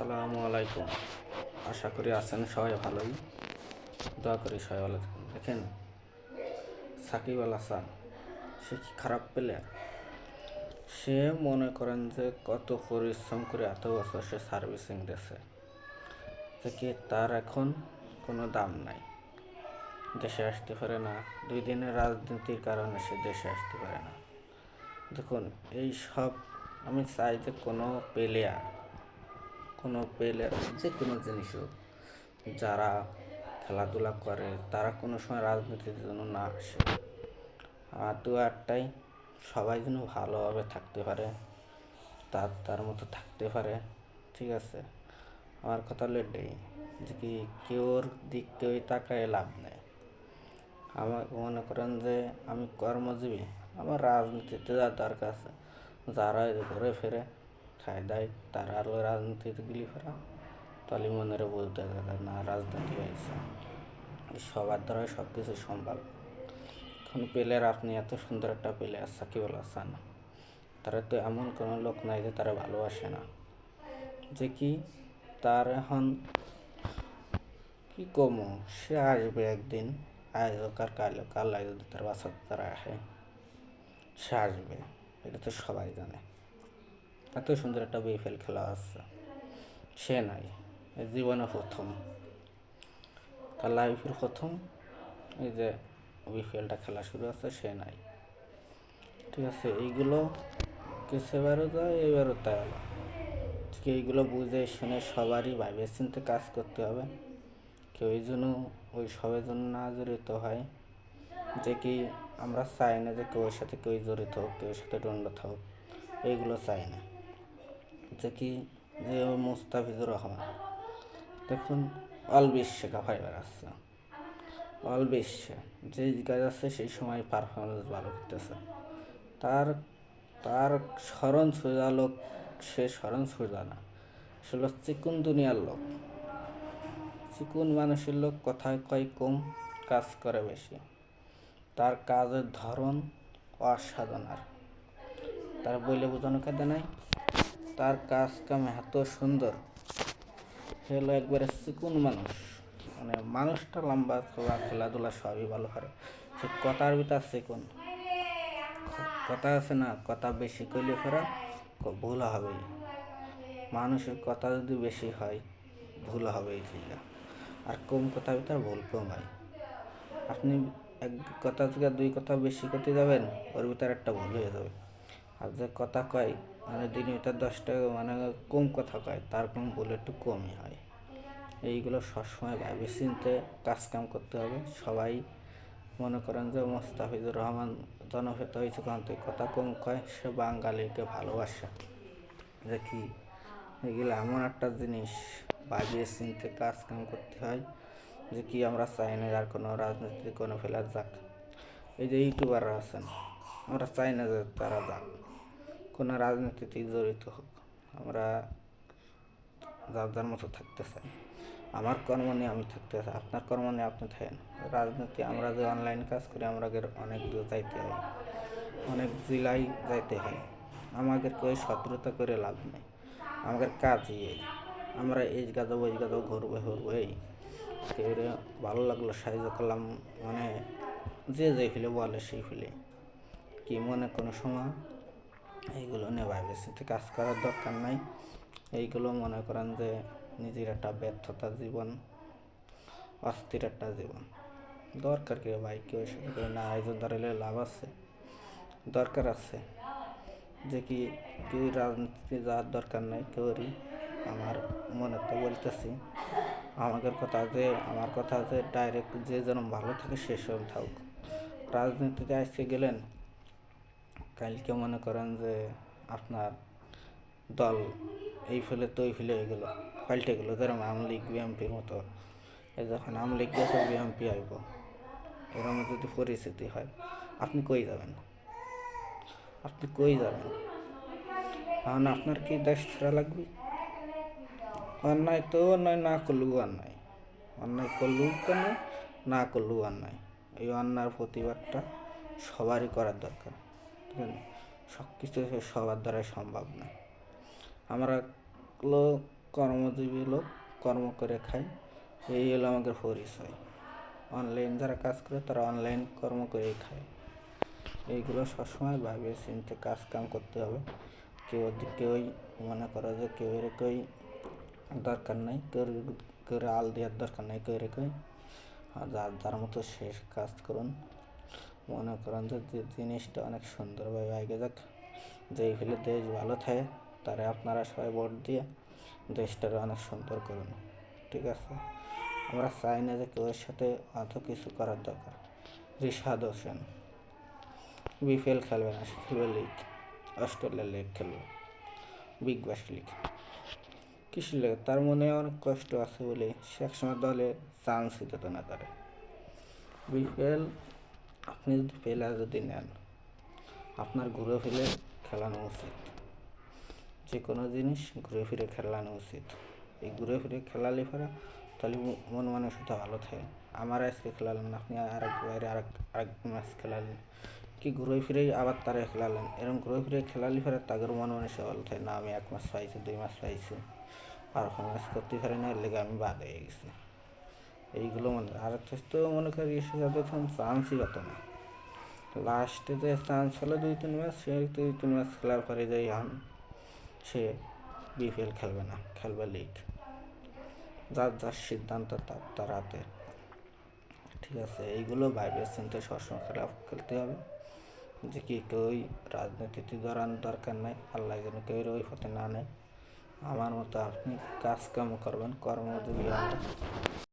আসসালামু আলাইকুম। আশা করি আছেন সবাই ভালোই। দোয়া করি সবাই ভালো থাকেন। দেখেন, সাকিব আল হাসান সে কি খারাপ প্লেয়ার? সে মনে করেন যে কত পরিশ্রম করে এত বছর সে সার্ভিসিং দিয়েছে, যে তার এখন কোনো দাম নাই। দেশে আসতে পারে না, 2 দিনের রাজনীতির কারণে সে দেশে আসতে পারে না। দেখুন, এই সব আমি চাই যে কোনো প্লেয়ার যে কোনো জিনিস হোক, যারা খেলাধুলা করে তারা কোনো সময় রাজনীতির জন্য না আসে। আমার তো একটাই, সবাই যেন ভালোভাবে থাকতে পারে, তার মতো থাকতে পারে, ঠিক আছে। আমার কথা হলো এটাই, যে কি কেউর দিক কেউই তাকায় লাভ নেই। আমার মনে করেন যে আমি কর্মজীবী, আমার রাজনীতিতে যা দরকার আছে, যারা ঘুরে ফিরে খায় দেয় তারা আরও রাজনীতিতে গিলি ফেরা, তাহলে মনের বলতে গেলে না রাজনীতি হয়েছে। সবার দ্বারাই সব কিছু সম্ভব। এখন প্লেয়ার, আপনি এত সুন্দর একটা প্লেয়ার সাকিব আল হাসান, তারা তো এমন কোনো লোক নাই যে তারা ভালোবাসে না। যে কি তার এখন কি কমো, সে আসবে একদিন, আজ হোক আর কাল যদি তার বাচ্চা তারা আসে, সে আসবে, এটা তো সবাই জানে। এত সুন্দর একটা বিপিএল খেলা আসছে, সে নাই। জীবনে প্রথম, তার লাইফের প্রথম এই যে বিপিএলটা খেলা শুরু আছে, সে নাই, ঠিক আছে। এইগুলো কিছু এবারও যায়, এবারও তাই হলো। ঠিক এইগুলো বুঝে শুনে সবারই ভাবে চিন্তে কাজ করতে হবে। কেউ যেন ওই সবের জন্য না জড়িত হয়। যে কি আমরা চাই না যে কেউর সাথে কেউ জড়িত হোক, কেউর সাথে দ্বন্দ্ব হোক, এইগুলো চাই না। যে কি যে মুস্তাফিজুর রহমান, দেখুন অল বিশ্বে কাঁপাই বেড়াচ্ছে, অল বিশ্বে যে কাজ আছে সেই সময় পারফরমেন্স ভালো করতেছে। তার তার স্মরণ সোজা লোক, সে স্মরণ সোজা না, সে হলো চিকুন দুনিয়ার লোক, চিকুন মানুষের লোক। কথায় কয় কম, কাজ করে বেশি। তার কাজের ধরন অসাধারণ, তার বইলে বোঝানো কাজে নাই। তার কাজ কাম এত সুন্দর, সে হলো একবারে চিকুন মানুষ। মানে মানুষটা লম্বা চলা, খেলাধুলা সবই ভালো করে। সে কথার ভিতর চিকুন, কথা আছে না, কথা বেশি করলে ফেরা ভুল হবেই। মানুষের কথা যদি বেশি হয় ভুল হবেই, ঠিক আছে। আর কম কথার ভিতর ভুল কম হয়। আপনি এক কথা থেকে 2 কথা বেশি করতে যাবেন, ওর ভিতর একটা ভুল হয়ে যাবে। আর যে কথা কয়, মানে দিনের ভিতর 10টা মানে কম কথা কয়, তার কোনো ভুল একটু কমই হয়। এইগুলো সবসময় ভাবে চিনতে কাজকাম করতে হবে। সবাই মনে করেন যে মোস্তাফিজুর রহমান জনপ্রিয়তা হয়েছে কারণ থেকে কথা কম কয়, সে বাঙালিকে ভালোবাসে। যে কি এগুলো এমন একটা জিনিস, ভাবিয়ে চিনতে কাজকাম করতে হয়। যে কি আমরা চাই না আর কোনো রাজনীতি কোনো ফেলার যাক। এই যে ইউটিউবাররা আছেন, আমরা চাই না যে তারা যাক, কোনো রাজনীতিতে জড়িত হোক। আমরা যার যার মতো থাকতে চাই। আমার কর্ম নিয়ে আমি থাকতে চাই, আপনার কর্ম নিয়ে আপনি থাকেন। রাজনীতি আমরা যে অনলাইন কাজ করি, আমাদের অনেক দূর যাইতে হয়, অনেক জেলায় যাইতে হয়। আমাদের কেউ শত্রুতা করে লাভ নেই, আমাদের কাজই এই। আমরা এই গাছাবো ওই গাছাবো, ঘুরবো এই কেউ ভালো লাগলো সাহায্য করলাম, মানে যে ফেলে বলে সেই ফেলে কি মনে কোনো সময় এইগুলো নিয়ে ভাবে চিন্তে কাজ করার দরকার নাই। এইগুলো মনে করেন যে নিজের একটা ব্যর্থতা জীবন, অস্থির একটা জীবন। দরকার কি ভাই, কেউ সাথে কেউ না আয়োজন ধরাইলে লাভ আছে? দরকার আছে যে কি কেউ রাজনীতিতে যাওয়ার দরকার নাই কেউরই। আমার মনে তো বলতেছি, আমার কথা যে ডাইরেক্ট যে যেন ভালো থাকে সে সব থাকুক। রাজনীতিতে আসতে গেলেন, কালকে মনে করেন যে আপনার দল এই ফেলে তো ওই ফেলে হয়ে গেলো, পাল্টে গেলো, যেরকম আওয়ামী লীগ বিএনপির মতো। এই যখন আওয়ামী লীগ গেছে বিএনপি আইব, এরকম যদি পরিস্থিতি হয়, আপনি কই যাবেন? আপনি কই যাবেন? কারণ আপনার কি দেশ ছাড়া লাগবে? অন্যায় তো অন্যায় না করলেও অন্যায়, অন্যায় করলেও কেন, না করলেও অন্যায়। এই অন্যায়ের প্রতিবাদটা সবারই করার দরকার, ঠিক আছে। সব কিছু সবার দ্বারাই সম্ভব না। আমরা কর্মজীবী লোক, কর্ম করে খায়, এই হলো আমাদের পরিচয়। অনলাইন যারা কাজ করে তারা অনলাইন কর্ম করেই খায়। এইগুলো সবসময় ভাবিয়ে চিন্তে কাজ কাম করতে হবে। কেউই মনে করো যে কেউ এরকমই দরকার নেই, কেউ আল দেওয়ার দরকার নেই, কেউ এরকম যার মতো শেষ কাজ করুন। মনে করেন যে জিনিসটা অনেক সুন্দরভাবে আগে যাক, যেই ফেলে দেশ ভালো থাকে তারা আপনারা সবাই ভোট দিয়ে দেশটাকে অনেক সুন্দর করুন। ঠিক আছে, আমরা চাই না যে কেউ সাথে অত কিছু করার দরকার। রিশাদ হোসেন বিপিএল খেলবে না, সে খেলবে লিগ, অস্ট্রেলিয়া লিগ খেলবে, বিগ ব্যাশ লিগ। কিসের লেগে? তার মনে অনেক কষ্ট আছে বলে সে একসময় দলে চান্সই দিত না তারে। বিপিএল আপনি যদি প্লেয়ার যদি নেন, আপনার ঘুরে ফিরে খেলানো উচিত। যে কোনো জিনিস ঘুরে ফিরে খেলানো উচিত। এই ঘুরে ফিরে খেলালে পরে তাহলে মন মানসিকতা ভালো থাকে। আমার আজকে খেলালেন, আপনি আরেক বাইরে আরেক ম্যাচ খেলালেন, কি ঘুরে ফিরেই আবার তারা খেলালেন। এরকম ঘুরে ফিরে খেলালে পরে তাদের মন মানসিকতা ভালো থাকে না। আমি 1 ম্যাচ পাইছি, 2 ম্যাচ পাইছি, পারফরমেন্স করতে পারি না, এর লেগে আমি বাদ হয়ে গেছি। এইগুলো আর তো মনে করি তখন চান্সই পেত না। লাস্টে যে চান্স হলো 2-3 ম্যাচ, সে 2-3 ম্যাচ খেলার পরে যাই সে বিপিএল খেলবে না, খেলবে লিগ। যার সিদ্ধান্ত তার হাতে। ঠিক আছে, এইগুলো ভাইবে চিন্তে সবসময় খেলতে হবে। যে কি কেউই রাজনীতিতে ধরানোর দরকার নাই, আল্লাহ যেন কেউ ওই পথে না নেয়। আমার মতো আপনি কাজ কাম করবেন, কর্মজীবী আমরা।